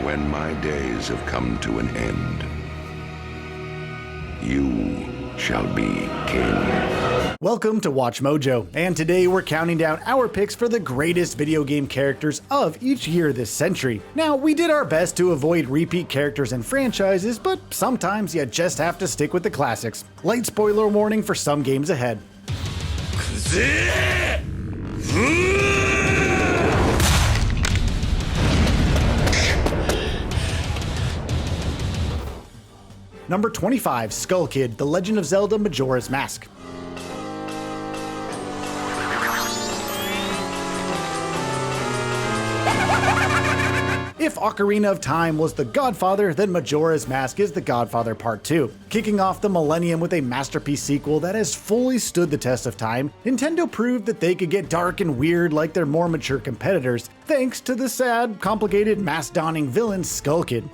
When my days have come to an end, you shall be king. Welcome to Watch Mojo, and today we're counting down our picks for the greatest video game characters of each year this century. Now, we did our best to avoid repeat characters and franchises, but sometimes you just have to stick with the classics. Light spoiler warning for some games ahead. Number 25, Skull Kid, The Legend of Zelda Majora's Mask. If Ocarina of Time was The Godfather, then Majora's Mask is The Godfather Part 2. Kicking off the millennium with a masterpiece sequel that has fully stood the test of time, Nintendo proved that they could get dark and weird like their more mature competitors, thanks to the sad, complicated, mask-donning villain Skull Kid.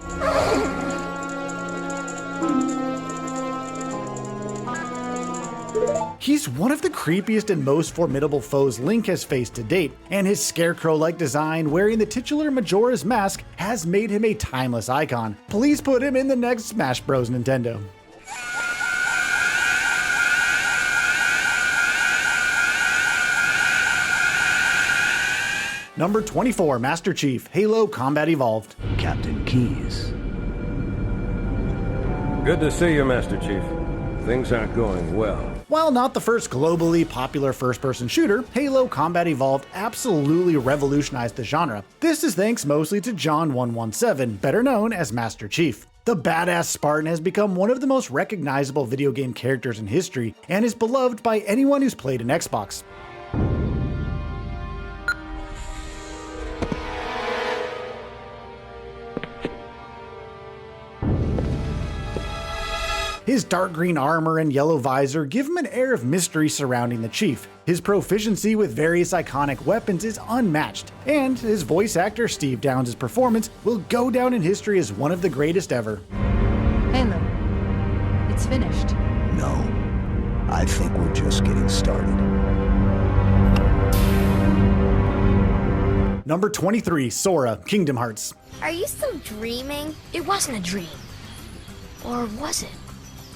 He's one of the creepiest and most formidable foes Link has faced to date, and his scarecrow-like design wearing the titular Majora's Mask has made him a timeless icon. Please put him in the next Smash Bros. Nintendo. Number 24, Master Chief, Halo Combat Evolved. Captain Keyes. Good to see you, Master Chief. Things aren't going well. While not the first globally popular first-person shooter, Halo Combat Evolved absolutely revolutionized the genre. This is thanks mostly to John 117, better known as Master Chief. The badass Spartan has become one of the most recognizable video game characters in history, and is beloved by anyone who's played an Xbox. His dark green armor and yellow visor give him an air of mystery surrounding the Chief. His proficiency with various iconic weapons is unmatched, and his voice actor Steve Downes' performance will go down in history as one of the greatest ever. Halo, it's finished. No, I think we're just getting started. Number 23, Sora, Kingdom Hearts. Are you still dreaming? It wasn't a dream. Or was it?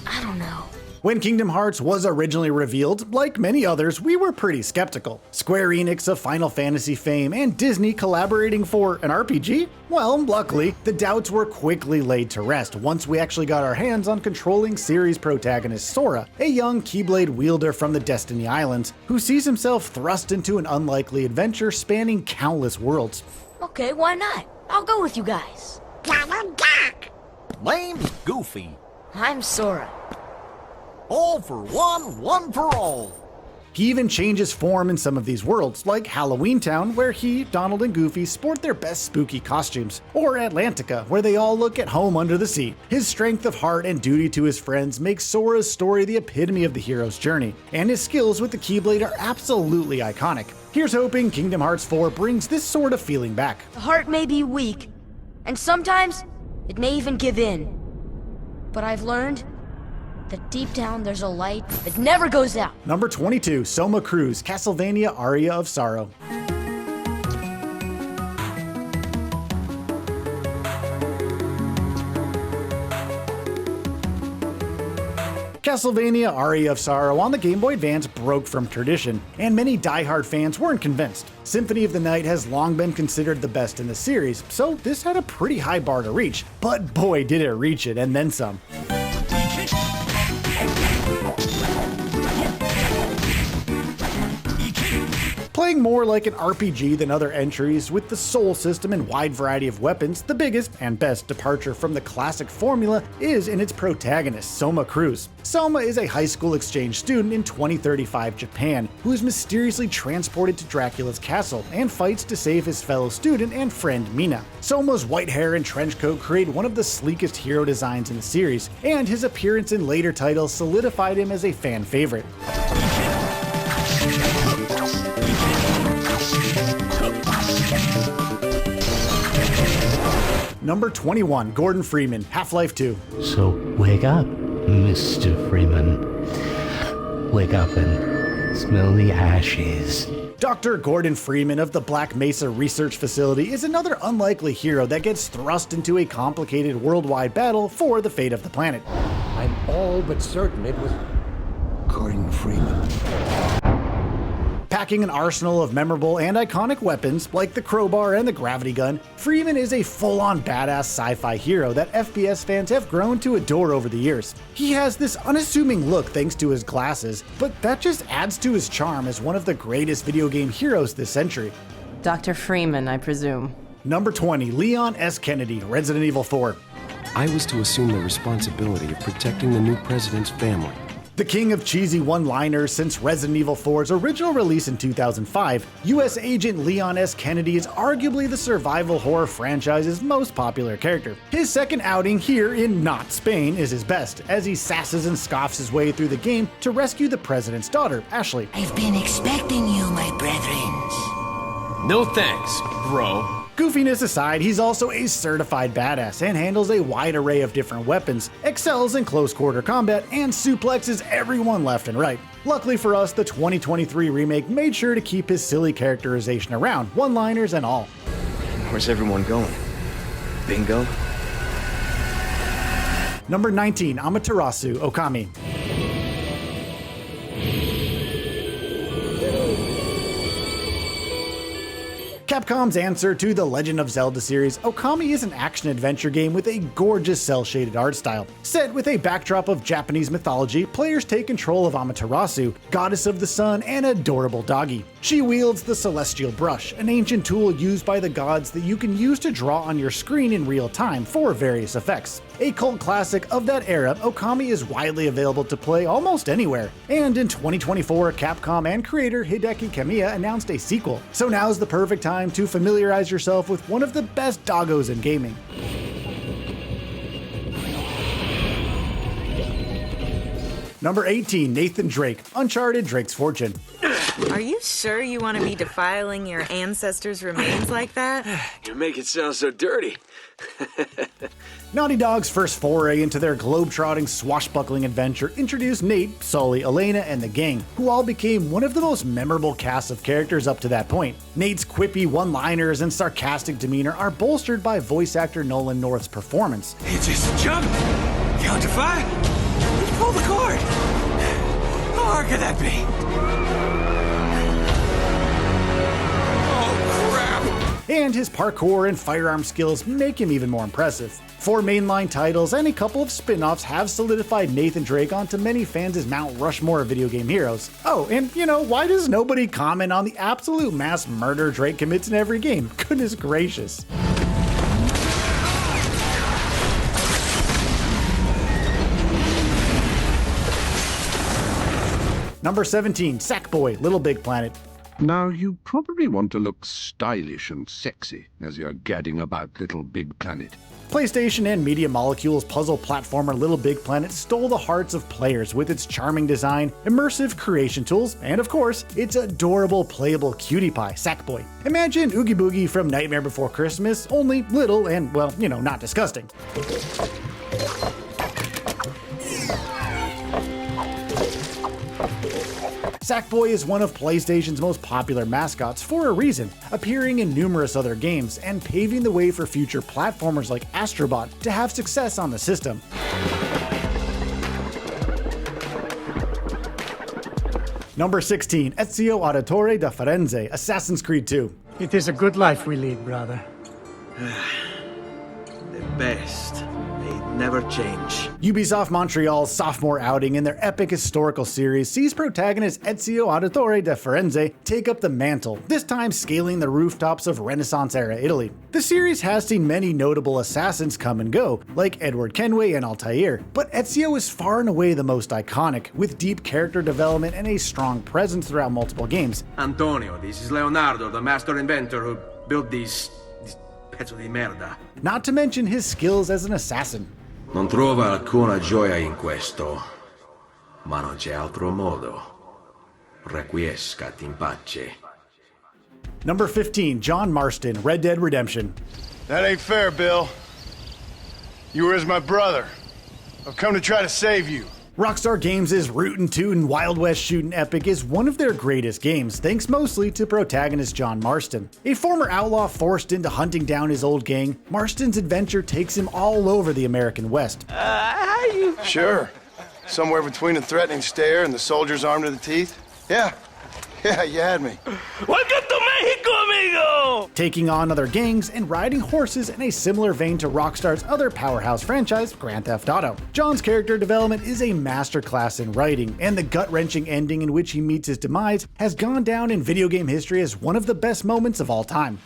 I don't know. When Kingdom Hearts was originally revealed, like many others, we were pretty skeptical. Square Enix of Final Fantasy fame and Disney collaborating for an RPG? Well, luckily, the doubts were quickly laid to rest once we actually got our hands on controlling series protagonist Sora, a young Keyblade wielder from the Destiny Islands, who sees himself thrust into an unlikely adventure spanning countless worlds. Okay, why not? I'll go with you guys. Name's Goofy. I'm Sora. All for one, one for all. He even changes form in some of these worlds, like Halloween Town, where he, Donald, and Goofy sport their best spooky costumes, or Atlantica, where they all look at home under the sea. His strength of heart and duty to his friends makes Sora's story the epitome of the hero's journey, and his skills with the Keyblade are absolutely iconic. Here's hoping Kingdom Hearts 4 brings this sort of feeling back. The heart may be weak, and sometimes it may even give in. But I've learned that deep down there's a light that never goes out. Number 22, Soma Cruz, Castlevania Aria of Sorrow. Castlevania Aria of Sorrow on the Game Boy Advance broke from tradition, and many die-hard fans weren't convinced. Symphony of the Night has long been considered the best in the series, so this had a pretty high bar to reach, but boy did it reach it, and then some. Playing more like an RPG than other entries, with the Soul system and wide variety of weapons, the biggest and best departure from the classic formula is in its protagonist, Soma Cruz. Soma is a high school exchange student in 2035 Japan, who is mysteriously transported to Dracula's castle and fights to save his fellow student and friend Mina. Soma's white hair and trench coat create one of the sleekest hero designs in the series, and his appearance in later titles solidified him as a fan favorite. Number 21, Gordon Freeman, Half-Life 2. So wake up, Mr. Freeman. Wake up and smell the ashes. Dr. Gordon Freeman of the Black Mesa Research Facility is another unlikely hero that gets thrust into a complicated worldwide battle for the fate of the planet. I'm all but certain it was... Gordon Freeman. Packing an arsenal of memorable and iconic weapons, like the crowbar and the gravity gun, Freeman is a full-on badass sci-fi hero that FPS fans have grown to adore over the years. He has this unassuming look thanks to his glasses, but that just adds to his charm as one of the greatest video game heroes this century. Dr. Freeman, I presume. Number 20, Leon S. Kennedy, Resident Evil 4. I was to assume the responsibility of protecting the new president's family. The king of cheesy one-liners since Resident Evil 4's original release in 2005, U.S. Agent Leon S. Kennedy is arguably the survival horror franchise's most popular character. His second outing here in not Spain is his best, as he sasses and scoffs his way through the game to rescue the president's daughter, Ashley. I've been expecting you, my brethren. No thanks, bro. Goofiness aside, he's also a certified badass and handles a wide array of different weapons, excels in close-quarter combat, and suplexes everyone left and right. Luckily for us, the 2023 remake made sure to keep his silly characterization around, one-liners and all. Where's everyone going? Bingo? Number 19, Amaterasu Okami. Capcom's answer to the Legend of Zelda series, Okami is an action-adventure game with a gorgeous cel-shaded art style. Set with a backdrop of Japanese mythology, players take control of Amaterasu, goddess of the sun and adorable doggy. She wields the Celestial Brush, an ancient tool used by the gods that you can use to draw on your screen in real time for various effects. A cult classic of that era, Okami is widely available to play almost anywhere. And in 2024, Capcom and creator Hideki Kamiya announced a sequel. So now's the perfect time to familiarize yourself with one of the best doggos in gaming. Number 18, Nathan Drake, Uncharted: Drake's Fortune. Are you sure you want to be defiling your ancestors' remains like that? You make it sound so dirty. Naughty Dog's first foray into their globe-trotting, swashbuckling adventure introduced Nate, Sully, Elena, and the gang, who all became one of the most memorable casts of characters up to that point. Nate's quippy one-liners and sarcastic demeanor are bolstered by voice actor Nolan North's performance. He just jumped. Count to 5. Let's pull the cord. How hard could that be? And his parkour and firearm skills make him even more impressive. 4 mainline titles and a couple of spin-offs have solidified Nathan Drake onto many fans' Mount Rushmore of video game heroes. Oh, and why does nobody comment on the absolute mass murder Drake commits in every game? Goodness gracious. Number 17, Sackboy, Little Big Planet. Now, you probably want to look stylish and sexy as you're gadding about Little Big Planet. PlayStation and Media Molecule's puzzle platformer Little Big Planet stole the hearts of players with its charming design, immersive creation tools, and of course, its adorable playable cutie pie, Sackboy. Imagine Oogie Boogie from Nightmare Before Christmas, only little and, well, not disgusting. Sackboy is one of PlayStation's most popular mascots for a reason, appearing in numerous other games and paving the way for future platformers like Astrobot to have success on the system. Number 16, Ezio Auditore da Firenze, Assassin's Creed 2. It is a good life we lead, brother. The best. They never change. Ubisoft Montreal's sophomore outing in their epic historical series sees protagonist Ezio Auditore da Firenze take up the mantle, this time scaling the rooftops of Renaissance-era Italy. The series has seen many notable assassins come and go, like Edward Kenway and Altair, but Ezio is far and away the most iconic, with deep character development and a strong presence throughout multiple games. Antonio, this is Leonardo, the master inventor who built these pezzo di merda. Not to mention his skills as an assassin. Non trova alcuna gioia in questo, ma non c'è altro modo. Requiescat in pace. Number 15, John Marston, Red Dead Redemption. That ain't fair, Bill. You were as my brother. I've come to try to save you. Rockstar Games' rootin' tootin' Wild West shootin' epic is one of their greatest games, thanks mostly to protagonist John Marston. A former outlaw forced into hunting down his old gang, Marston's adventure takes him all over the American West. How you? Sure. Somewhere between a threatening stare and the soldier's armed to the teeth? Yeah, you had me. Welcome to Mexico, amigo! Taking on other gangs and riding horses in a similar vein to Rockstar's other powerhouse franchise, Grand Theft Auto. John's character development is a masterclass in writing, and the gut-wrenching ending in which he meets his demise has gone down in video game history as one of the best moments of all time.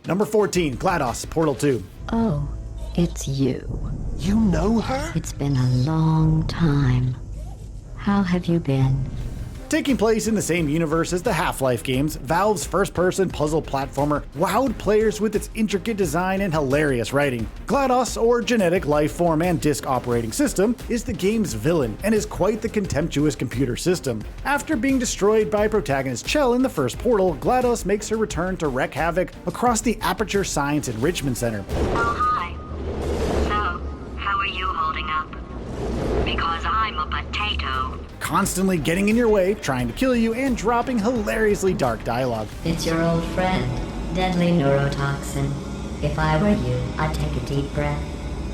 Number 14, GLaDOS, Portal 2. Oh, it's you. You know her? It's been a long time. How have you been? Taking place in the same universe as the Half-Life games, Valve's first-person puzzle platformer wowed players with its intricate design and hilarious writing. GLaDOS, or Genetic Life Form and Disk Operating System, is the game's villain and is quite the contemptuous computer system. After being destroyed by protagonist Chell in the first Portal, GLaDOS makes her return to wreak havoc across the Aperture Science Enrichment Center. Oh, hi. So, how are you holding up? Because I'm a potato. Constantly getting in your way, trying to kill you, and dropping hilariously dark dialogue. It's your old friend, deadly neurotoxin. If I were you, I'd take a deep breath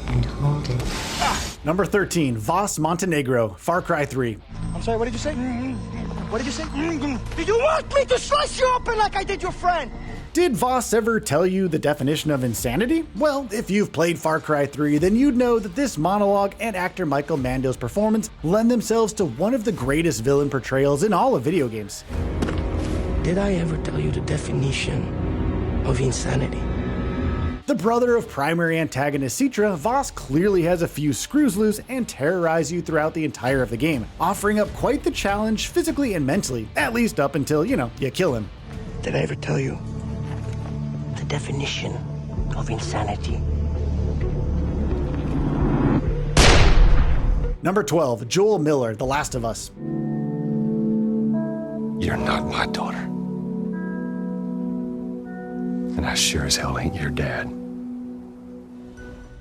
and hold it. Number 13, Voss Montenegro, Far Cry 3. I'm sorry, what did you say? What did you say? Did you want me to slice you open like I did your friend? Did Voss ever tell you the definition of insanity? Well, if you've played Far Cry 3, then you'd know that this monologue and actor Michael Mando's performance lend themselves to one of the greatest villain portrayals in all of video games. Did I ever tell you the definition of insanity? The brother of primary antagonist Citra, Voss clearly has a few screws loose and terrorize you throughout the entire of the game, offering up quite the challenge physically and mentally, at least up until, you kill him. Did I ever tell you the definition of insanity? Number 12, Joel Miller, The Last of Us. You're not my daughter. And I sure as hell ain't your dad.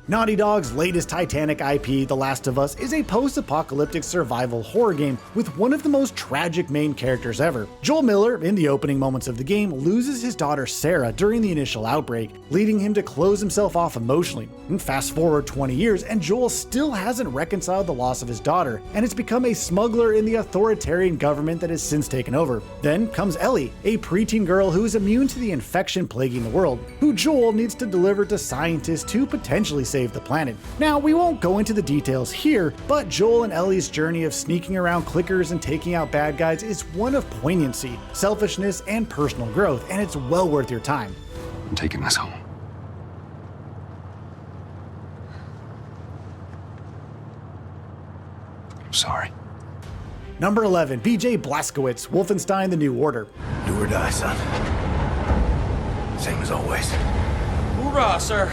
Naughty Dog's latest Titanic IP, The Last of Us, is a post-apocalyptic survival horror game with one of the most tragic main characters ever. Joel Miller, in the opening moments of the game, loses his daughter Sarah during the initial outbreak, leading him to close himself off emotionally. And fast forward 20 years, and Joel still hasn't reconciled the loss of his daughter, and has become a smuggler in the authoritarian government that has since taken over. Then comes Ellie, a preteen girl who is immune to the infection plaguing the world, who Joel needs to deliver to scientists to potentially save the planet. Now, we won't go into the details here, but Joel and Ellie's journey of sneaking around clickers and taking out bad guys is one of poignancy, selfishness, and personal growth, and it's well worth your time. I'm taking this home. I'm sorry. Number 11, BJ Blasowitz, Wolfenstein: The New Order. Do or die, son. Same as always. Hoorah, sir!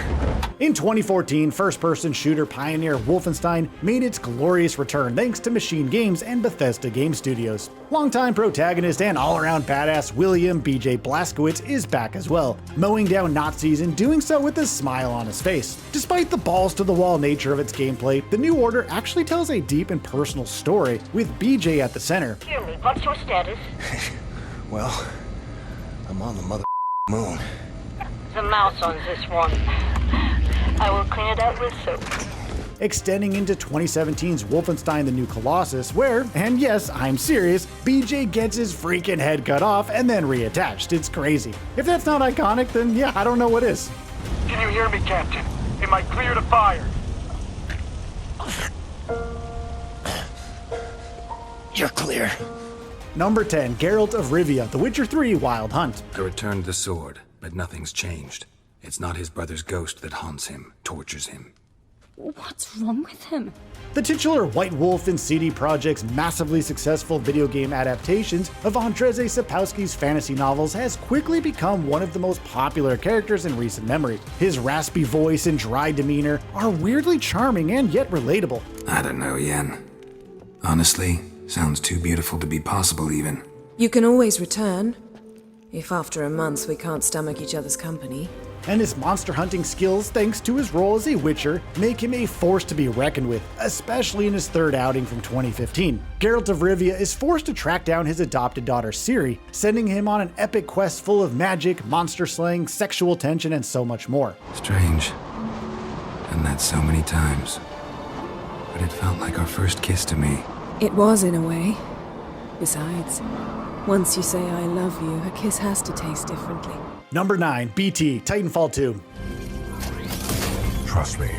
In 2014, first-person shooter pioneer Wolfenstein made its glorious return thanks to Machine Games and Bethesda Game Studios. Longtime protagonist and all-around badass William BJ Blazkowicz is back as well, mowing down Nazis and doing so with a smile on his face. Despite the balls-to-the-wall nature of its gameplay, The New Order actually tells a deep and personal story, with BJ at the center. Hear me, what's your status? Well, I'm on the mother moon. The mouse on this one. I will clean it out with soap. Extending into 2017's Wolfenstein: The New Colossus, where, and yes, I'm serious, BJ gets his freaking head cut off and then reattached. It's crazy. If that's not iconic, then yeah, I don't know what is. Can you hear me, Captain? Am I clear to fire? You're clear. Number 10, Geralt of Rivia, The Witcher 3 Wild Hunt. I returned the sword, but nothing's changed. It's not his brother's ghost that haunts him, tortures him. What's wrong with him? The titular White Wolf and CD Projekt's massively successful video game adaptations of Andrzej Sapkowski's fantasy novels has quickly become one of the most popular characters in recent memory. His raspy voice and dry demeanor are weirdly charming and yet relatable. I don't know, Yen. Honestly, sounds too beautiful to be possible even. You can always return. If after a month we can't stomach each other's company. And his monster hunting skills, thanks to his role as a witcher, make him a force to be reckoned with, especially in his third outing from 2015. Geralt of Rivia is forced to track down his adopted daughter Ciri, sending him on an epic quest full of magic, monster slaying, sexual tension, and so much more. Strange. And that so many times. But it felt like our first kiss to me. It was, in a way. Besides, once you say I love you, a kiss has to taste differently. Number 9, BT, Titanfall 2. Trust me.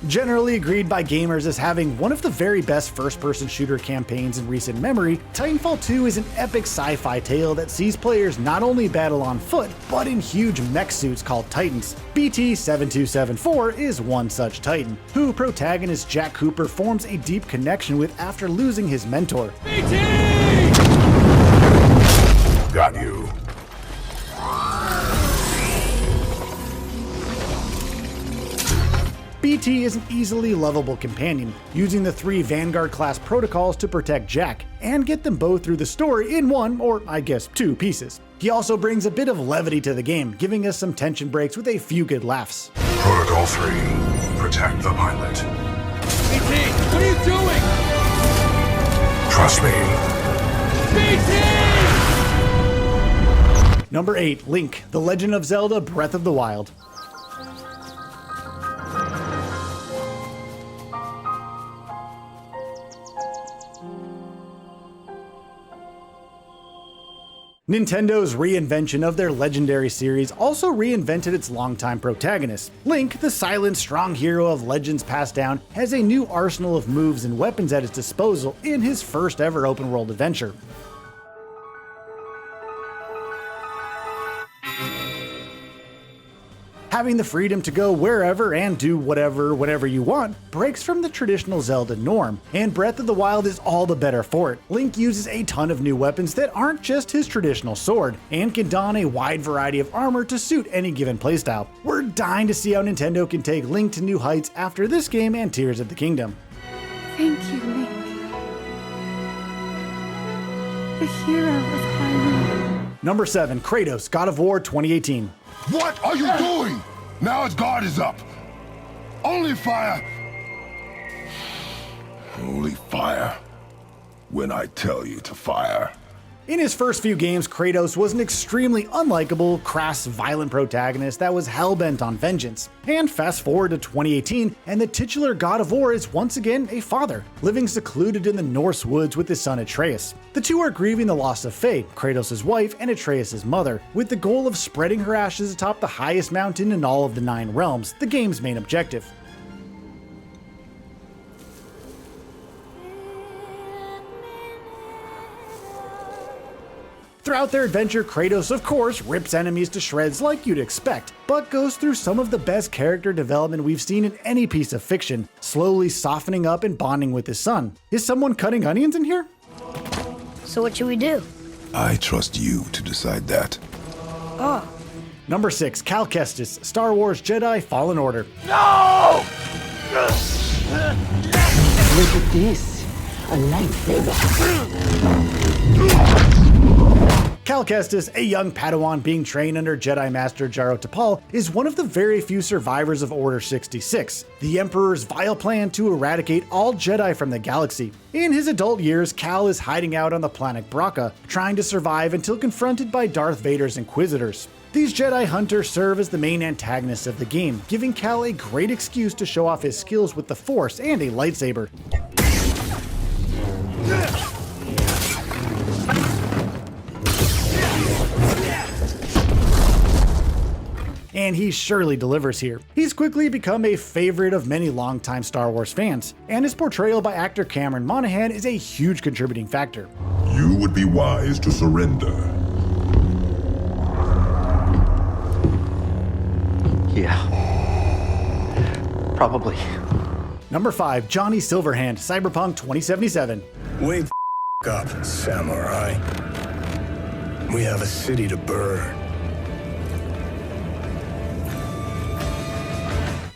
Generally agreed by gamers as having one of the very best first-person shooter campaigns in recent memory, Titanfall 2 is an epic sci-fi tale that sees players not only battle on foot, but in huge mech suits called Titans. BT-7274 is one such Titan, who protagonist Jack Cooper forms a deep connection with after losing his mentor. BT! Got you. BT is an easily lovable companion, using the 3 Vanguard-class protocols to protect Jack, and get them both through the story in one, or I guess 2 pieces. He also brings a bit of levity to the game, giving us some tension breaks with a few good laughs. Protocol 3, protect the pilot. BT, what are you doing? Trust me. BT! Number 8, Link, The Legend of Zelda Breath of the Wild. Nintendo's reinvention of their legendary series also reinvented its longtime protagonist. Link, the silent, strong hero of legends passed down, has a new arsenal of moves and weapons at his disposal in his first ever open world adventure. Having the freedom to go wherever and do whatever, whenever you want, breaks from the traditional Zelda norm, and Breath of the Wild is all the better for it. Link uses a ton of new weapons that aren't just his traditional sword, and can don a wide variety of armor to suit any given playstyle. We're dying to see how Nintendo can take Link to new heights after this game and Tears of the Kingdom. Thank you, Link. The hero of Hyrule. Number 7, Kratos, God of War 2018. What are you doing? Now his guard is up. Only fire. Only fire. When I tell you to fire. In his first few games, Kratos was an extremely unlikable, crass, violent protagonist that was hell-bent on vengeance. And fast forward to 2018, and the titular God of War is once again a father, living secluded in the Norse woods with his son Atreus. The two are grieving the loss of Faye, Kratos' wife and Atreus' mother, with the goal of spreading her ashes atop the highest mountain in all of the 9 realms, the game's main objective. Throughout their adventure, Kratos, of course, rips enemies to shreds like you'd expect, but goes through some of the best character development we've seen in any piece of fiction, slowly softening up and bonding with his son. Is someone cutting onions in here? So what should we do? I trust you to decide that. Oh. Number 6, Calcastus, Star Wars Jedi Fallen Order. No! Look at this. A lightsaber. Calcastus, a young Padawan being trained under Jedi Master Jaro Tapal, is one of the very few survivors of Order 66, the Emperor's vile plan to eradicate all Jedi from the galaxy. In his adult years, Cal is hiding out on the planet Bracca, trying to survive until confronted by Darth Vader's Inquisitors. These Jedi Hunters serve as the main antagonists of the game, giving Cal a great excuse to show off his skills with the Force and a lightsaber. And he surely delivers here. He's quickly become a favorite of many longtime Star Wars fans, and his portrayal by actor Cameron Monaghan is a huge contributing factor. You would be wise to surrender. Yeah. Probably. Number 5, Johnny Silverhand, Cyberpunk 2077. Wake up, samurai. We have a city to burn.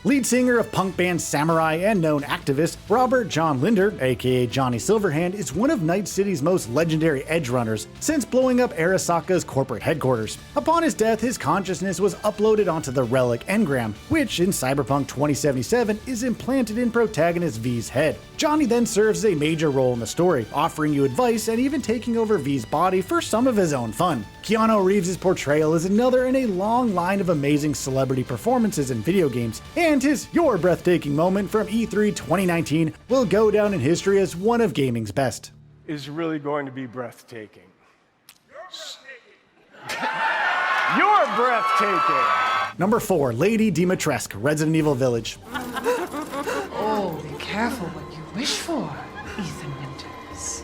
Lead singer of punk band Samurai and known activist Robert John Linder, aka Johnny Silverhand, is one of Night City's most legendary edge runners since blowing up Arasaka's corporate headquarters. Upon his death, his consciousness was uploaded onto the relic Engram, which in Cyberpunk 2077 is implanted in protagonist V's head. Johnny then serves a major role in the story, offering you advice and even taking over V's body for some of his own fun. Keanu Reeves' portrayal is another in a long line of amazing celebrity performances in video games, and his Your Breathtaking moment from E3 2019 will go down in history as one of gaming's best. Is really going to be breathtaking. You're breathtaking! Number 4, Lady Dimitrescu, Resident Evil Village. Oh, be careful what you wish for, Ethan Winters.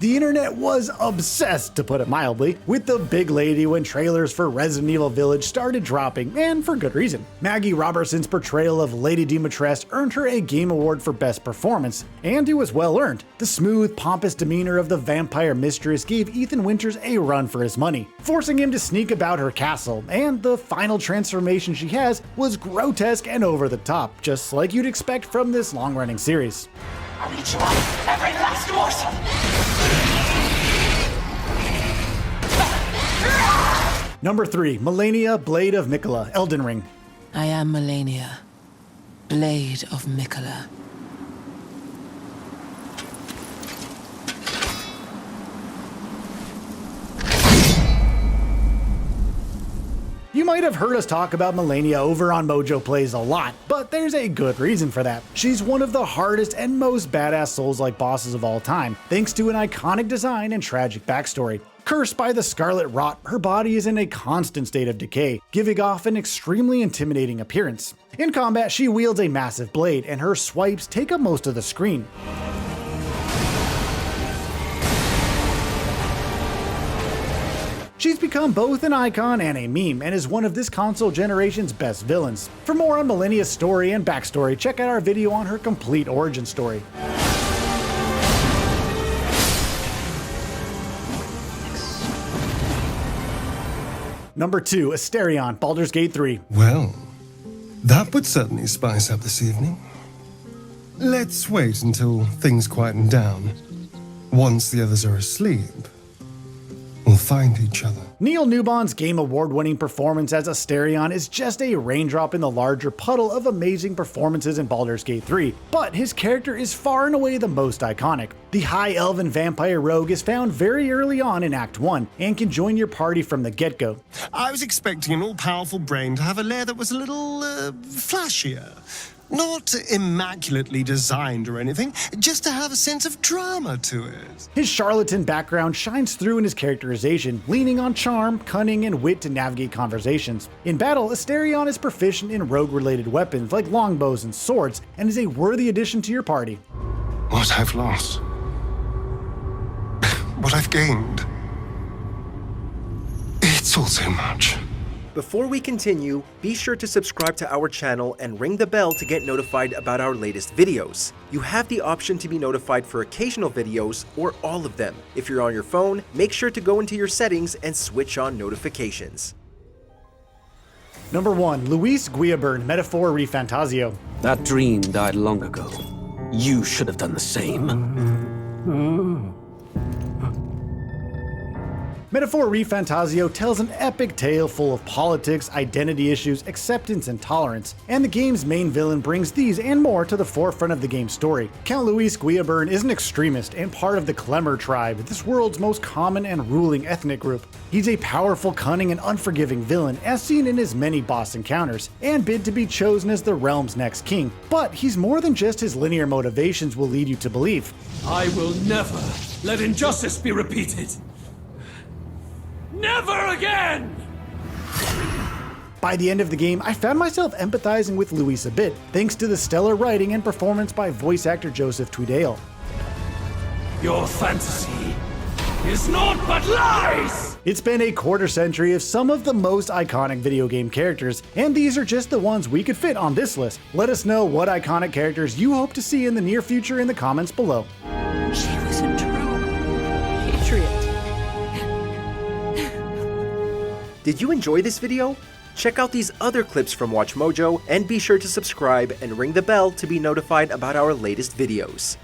The internet was obsessed, to put it mildly, with the big lady when trailers for Resident Evil Village started dropping, and for good reason. Maggie Robertson's portrayal of Lady Dimitrescu earned her a Game Award for Best Performance, and it was well earned. The smooth, pompous demeanor of the vampire mistress gave Ethan Winters a run for his money, forcing him to sneak about her castle, and the final transformation she has was grotesque and over the top, just like you'd expect from this long-running series. I'll eat you up, every last morsel! Number 3, Mellennia, Blade of Micola, Elden Ring. I am Mellennia, Blade of Micola. You might have heard us talk about Mellennia over on Mojo Plays a lot, but there's a good reason for that. She's one of the hardest and most badass Souls-like bosses of all time, thanks to an iconic design and tragic backstory. Cursed by the Scarlet Rot, her body is in a constant state of decay, giving off an extremely intimidating appearance. In combat, she wields a massive blade, and her swipes take up most of the screen. She's become both an icon and a meme, and is one of this console generation's best villains. For more on Mellennia's story and backstory, check out our video on her complete origin story. Number 2, Asterion, Baldur's Gate 3. Well, that would certainly spice up this evening. Let's wait until things quieten down. Once the others are asleep, we'll find each other. Neil Newbon's Game Award-winning performance as Asterion is just a raindrop in the larger puddle of amazing performances in Baldur's Gate 3, but his character is far and away the most iconic. The High Elven Vampire Rogue is found very early on in Act 1, and can join your party from the get-go. I was expecting an all-powerful brain to have a lair that was a little, flashier. Not immaculately designed or anything, just to have a sense of drama to it. His charlatan background shines through in his characterization, leaning on charm, cunning, and wit to navigate conversations. In battle, Asterion is proficient in rogue-related weapons like longbows and swords, and is a worthy addition to your party. What I've lost. What I've gained. It's all so much. Before we continue, be sure to subscribe to our channel and ring the bell to get notified about our latest videos. You have the option to be notified for occasional videos or all of them. If you're on your phone, make sure to go into your settings and switch on notifications. Number 1, Luis Guillaburn, Metaphor Refantasio. That dream died long ago. You should have done the same. Metaphor Refantasio tells an epic tale full of politics, identity issues, acceptance, and tolerance, and the game's main villain brings these and more to the forefront of the game's story. Count Luis Guillaburn is an extremist and part of the Clemmer tribe, this world's most common and ruling ethnic group. He's a powerful, cunning, and unforgiving villain, as seen in his many boss encounters, and bid to be chosen as the realm's next king. But he's more than just his linear motivations will lead you to believe. I will never let injustice be repeated. Never again! By the end of the game, I found myself empathizing with Luis a bit, thanks to the stellar writing and performance by voice actor Joseph Tweedale. Your fantasy is naught but lies! It's been a quarter century of some of the most iconic video game characters, and these are just the ones we could fit on this list. Let us know what iconic characters you hope to see in the near future in the comments below. She was a true patriot. Did you enjoy this video? Check out these other clips from WatchMojo, and be sure to subscribe and ring the bell to be notified about our latest videos.